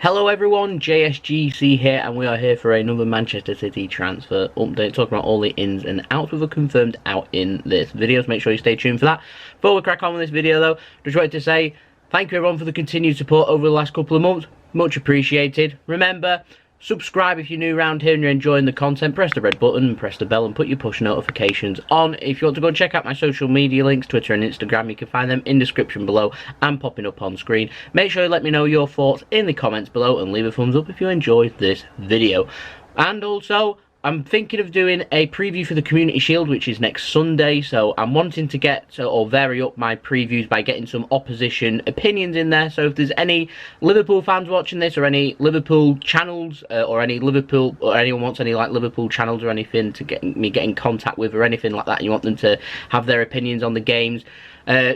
Hello everyone, JSGC here, and we are here for another Manchester City transfer update, talking about all the ins and outs with a confirmed out in this video, so make sure you stay tuned for that. Before we crack on with this video though, just wanted to say thank you everyone for the continued support over the last couple of months, much appreciated. Remember, subscribe if you're new around here and you're enjoying the content. Press the red button and press the bell and put your push notifications on. If you want to go and check out my social media links, Twitter and Instagram, you can find them in the description below and popping up on screen. Make sure you let me know your thoughts in the comments below and leave a thumbs up if you enjoyed this video. And also, I'm thinking of doing a preview for the Community Shield, which is next Sunday, so I'm wanting to get or vary up my previews by getting some opposition opinions in there. So if there's any Liverpool fans watching this, or any Liverpool channels, or anyone wants any like Liverpool channels or anything to get in contact with, or anything like that, and you want them to have their opinions on the games,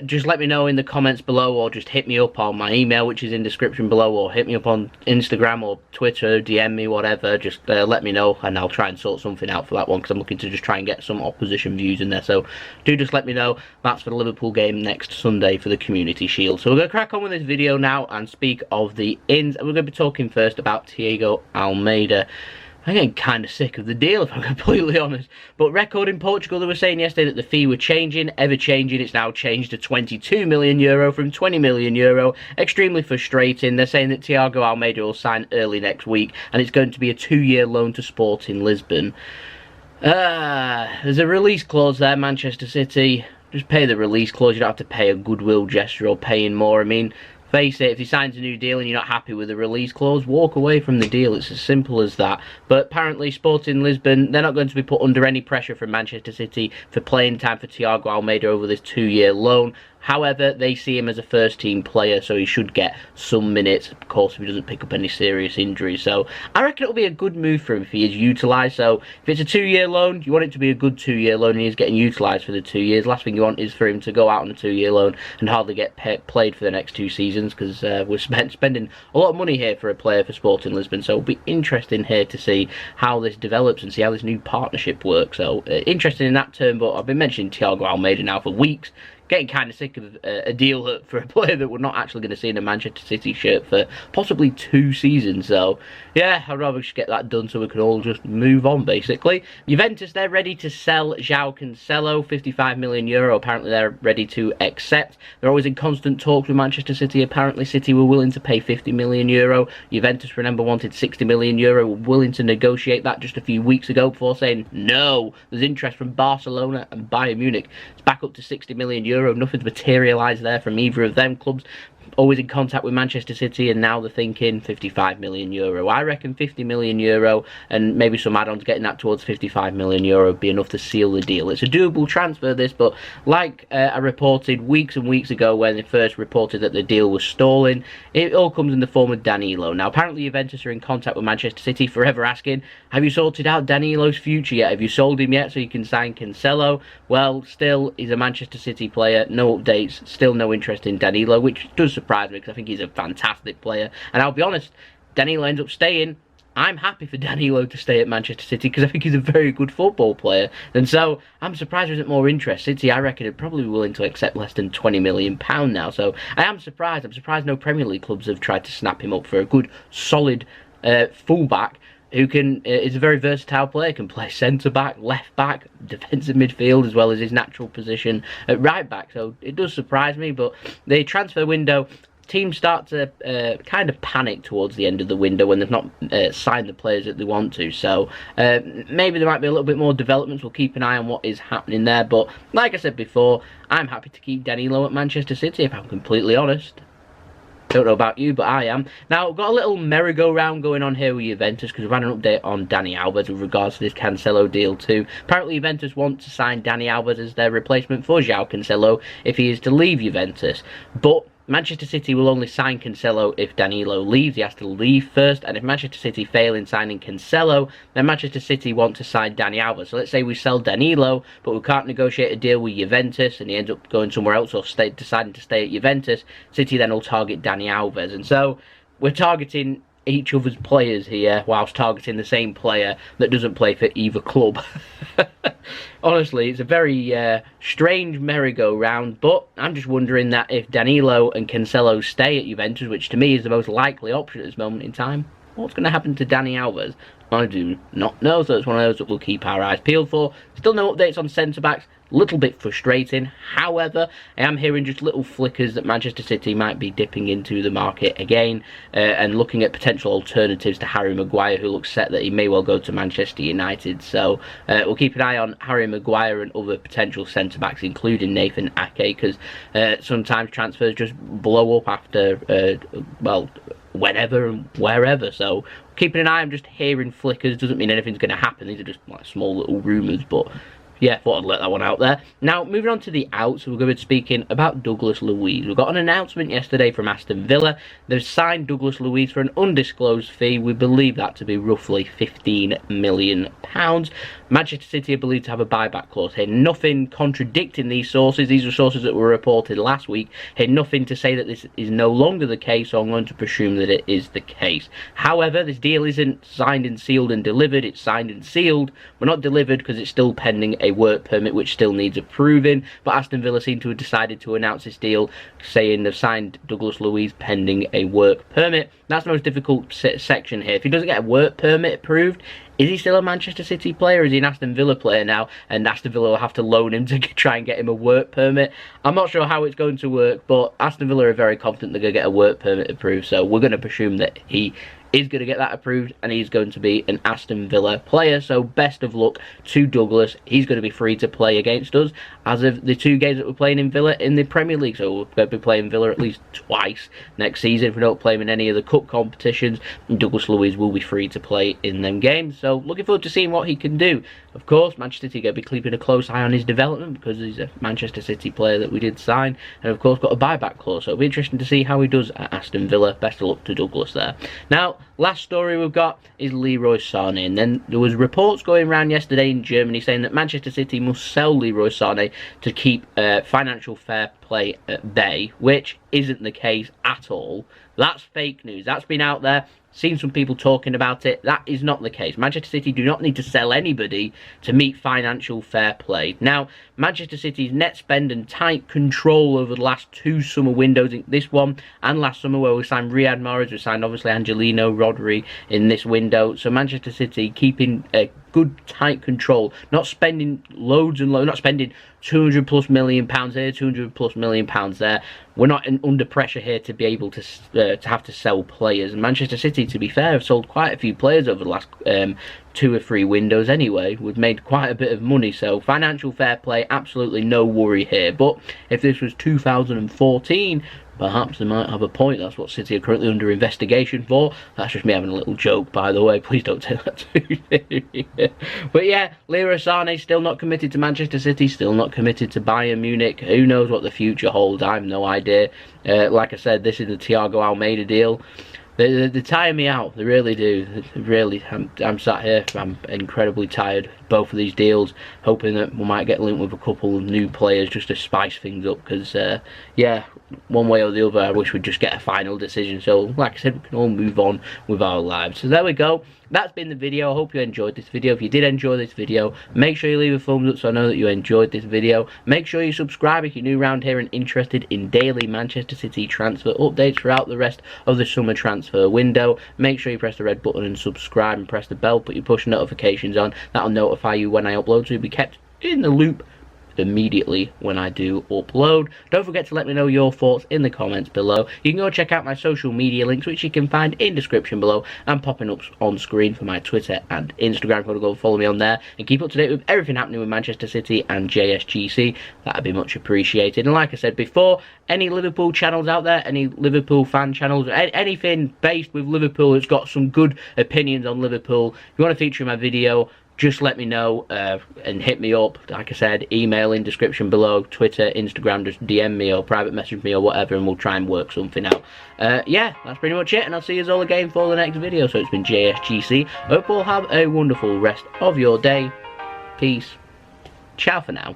just let me know in the comments below, or just hit me up on my email, which is in the description below, or hit me up on Instagram or Twitter, DM me, whatever. Just let me know and I'll try and sort something out for that one, because I'm looking to just try and get some opposition views in there. So do just let me know. That's for the Liverpool game next Sunday for the Community Shield. So we're going to crack on with this video now and speak of the ins, and we're going to be talking first about Tiago Almeida. I'm getting kind of sick of the deal, if I'm completely honest. But Record in Portugal, they were saying yesterday that the fee were changing, ever changing. It's now changed to €22 million from €20 million. Extremely frustrating. They're saying that Tiago Almeida will sign early next week, and it's going to be a 2-year loan to Sporting Lisbon. There's a release clause there, Manchester City. Just pay the release clause. You don't have to pay a goodwill gesture or paying more. I mean, face it, if he signs a new deal and you're not happy with the release clause, walk away from the deal. It's as simple as that. But apparently Sporting Lisbon, they're not going to be put under any pressure from Manchester City for playing time for Tiago Almeida over this 2-year loan. However, they see him as a first-team player, so he should get some minutes, of course, if he doesn't pick up any serious injuries. So I reckon it'll be a good move for him if he is utilised. So if it's a 2-year loan, you want it to be a good 2-year loan, and he's getting utilised for the 2 years. Last thing you want is for him to go out on a 2-year loan and hardly get played for the next 2 seasons, because we're spending a lot of money here for a player for Sporting Lisbon. So it'll be interesting here to see how this develops and see how this new partnership works. So interesting in that term, but I've been mentioning Tiago Almeida now for weeks. Getting kind of sick of a deal for a player that we're not actually going to see in a Manchester City shirt for possibly 2 seasons. So, yeah, I'd rather just get that done so we can all just move on, basically. Juventus, they're ready to sell Joao Cancelo, €55 million. Apparently, they're ready to accept. They're always in constant talks with Manchester City. Apparently, City were willing to pay €50 million. Juventus, remember, wanted €60 million. Were willing to negotiate that just a few weeks ago before saying, no, there's interest from Barcelona and Bayern Munich. It's back up to €60 million. Nothing's materialised there from either of them clubs. Always in contact with Manchester City, and now they're thinking €55 million. I reckon €50 million and maybe some add-ons getting that towards €55 million would be enough to seal the deal. It's a doable transfer, this, but like I reported weeks and weeks ago when they first reported that the deal was stalling, it all comes in the form of Danilo. Now, apparently Juventus are in contact with Manchester City, forever asking, have you sorted out Danilo's future yet? Have you sold him yet so you can sign Cancelo? Well, still, he's a Manchester City player, no updates, still no interest in Danilo, which does surprise me because I think he's a fantastic player. And I'll be honest, Danilo ends up staying. I'm happy for Danilo to stay at Manchester City because I think he's a very good football player. And so I'm surprised there isn't more interest. City, I reckon, are probably willing to accept less than £20 million now. So I am surprised. I'm surprised no Premier League clubs have tried to snap him up for a good, solid fullback who is a very versatile player, can play centre-back, left-back, defensive midfield, as well as his natural position at right-back. So it does surprise me, but the transfer window, teams start to kind of panic towards the end of the window when they've not signed the players that they want to. So maybe there might be a little bit more developments. We'll keep an eye on what is happening there. But like I said before, I'm happy to keep Danilo at Manchester City, if I'm completely honest. Don't know about you, but I am. Now, we've got a little merry-go-round going on here with Juventus because we've had an update on Dani Alves with regards to this Cancelo deal too. Apparently, Juventus want to sign Dani Alves as their replacement for Joao Cancelo if he is to leave Juventus. But Manchester City will only sign Cancelo if Danilo leaves. He has to leave first, and if Manchester City fail in signing Cancelo, then Manchester City want to sign Dani Alves. So let's say we sell Danilo, but we can't negotiate a deal with Juventus, and he ends up going somewhere else or deciding to stay at Juventus. City then will target Dani Alves, and so we're targeting each other's players here whilst targeting the same player that doesn't play for either club. Honestly, it's a very strange merry-go-round, but I'm just wondering that if Danilo and Cancelo stay at Juventus, which to me is the most likely option at this moment in time, what's going to happen to Dani Alves? I do not know, so it's one of those that we'll keep our eyes peeled for. Still no updates on centre-backs. A little bit frustrating. However, I am hearing just little flickers that Manchester City might be dipping into the market again and looking at potential alternatives to Harry Maguire, who looks set that he may well go to Manchester United. So we'll keep an eye on Harry Maguire and other potential centre-backs, including Nathan Ake, because sometimes transfers just blow up after, well, whenever and wherever. So keeping an eye. I'm just hearing flickers. Doesn't mean anything's going to happen. These are just like small little rumours, but yeah, thought I'd let that one out there. Now, moving on to the outs, we're going to be speaking about Douglas Luiz. We got an announcement yesterday from Aston Villa. They've signed Douglas Luiz for an undisclosed fee. We believe that to be roughly £15 million. Manchester City are believed to have a buyback clause here. Nothing contradicting these sources. These are sources that were reported last week. Here, nothing to say that this is no longer the case, so I'm going to presume that it is the case. However, this deal isn't signed and sealed and delivered. It's signed and sealed, but not delivered because it's still pending a work permit which still needs approving. But Aston Villa seem to have decided to announce this deal, saying they've signed Douglas Luiz pending a work permit. That's the most difficult section here. If he doesn't get a work permit approved, is he still a Manchester City player? Is he an Aston Villa player now? And Aston Villa will have to loan him to try and get him a work permit. I'm not sure how it's going to work, but Aston Villa are very confident they're going to get a work permit approved. So we're going to presume that he is going to get that approved and he's going to be an Aston Villa player. So best of luck to Douglas. He's going to be free to play against us as of the 2 games that we're playing in Villa in the Premier League. So we're going to be playing Villa at least twice next season. If we don't play him in any of the cup competitions, Douglas Luiz will be free to play in them games. So looking forward to seeing what he can do. Of course, Manchester City are going to be keeping a close eye on his development because he's a Manchester City player that we did sign, and of course got a buyback clause. So it'll be interesting to see how he does at Aston Villa. Best of luck to Douglas there. Now, last story we've got is Leroy Sane. And then there was reports going around yesterday in Germany saying that Manchester City must sell Leroy Sane to keep financial fair play at bay, which isn't the case at all. That's fake news. That's been out there. Seen some people talking about it. That is not the case. Manchester City do not need to sell anybody to meet financial fair play. Now, Manchester City's net spend and tight control over the last 2 summer windows, this one and last summer where we signed Riyad Mahrez, we signed obviously Angelino, Rodri in this window. So Manchester City keeping a good tight control, not spending loads and loads, not spending £200+ million here, £200+ million there. We're not under pressure here to be able to have to sell players. And Manchester City, to be fair, have sold quite a few players over the last 2 or 3 windows anyway. We've made quite a bit of money, so financial fair play, absolutely no worry here. But if this was 2014, perhaps they might have a point. That's what City are currently under investigation for. That's just me having a little joke, by the way. Please don't take that too seriously. But yeah, Leroy Sane still not committed to Manchester City, still not committed to Bayern Munich. Who knows what the future holds? I have no idea. Like I said, this is the Tiago Almeida deal. They tire me out. They really do. Really, I'm sat here. I'm incredibly tired. Both of these deals, hoping that we might get linked with a couple of new players just to spice things up. Because yeah, one way or the other, I wish we'd just get a final decision. So, like I said, we can all move on with our lives. So there we go. That's been the video. I hope you enjoyed this video. If you did enjoy this video, make sure you leave a thumbs up so I know that you enjoyed this video. Make sure you subscribe if you're new around here and interested in daily Manchester City transfer updates throughout the rest of the summer transfer window. Make sure you press the red button and subscribe and press the bell. Put your push notifications on. That'll notify you when I upload, so you'll be kept in the loop immediately when I do upload. Don't forget to let me know your thoughts in the comments below. You can go check out my social media links, which you can find in description below and popping up on screen for my Twitter and Instagram. If you want to go follow me on there and keep up to date with everything happening with Manchester City and JSGC, that'd be much appreciated. And like I said before, any Liverpool channels out there, any Liverpool fan channels, anything based with Liverpool that's got some good opinions on Liverpool, if you want to feature in my video, just let me know and hit me up. Like I said, email in description below, Twitter, Instagram, just DM me or private message me or whatever, and we'll try and work something out. Yeah, that's pretty much it, and I'll see you all again for the next video. So it's been JSGC. Hope you all have a wonderful rest of your day. Peace. Ciao for now.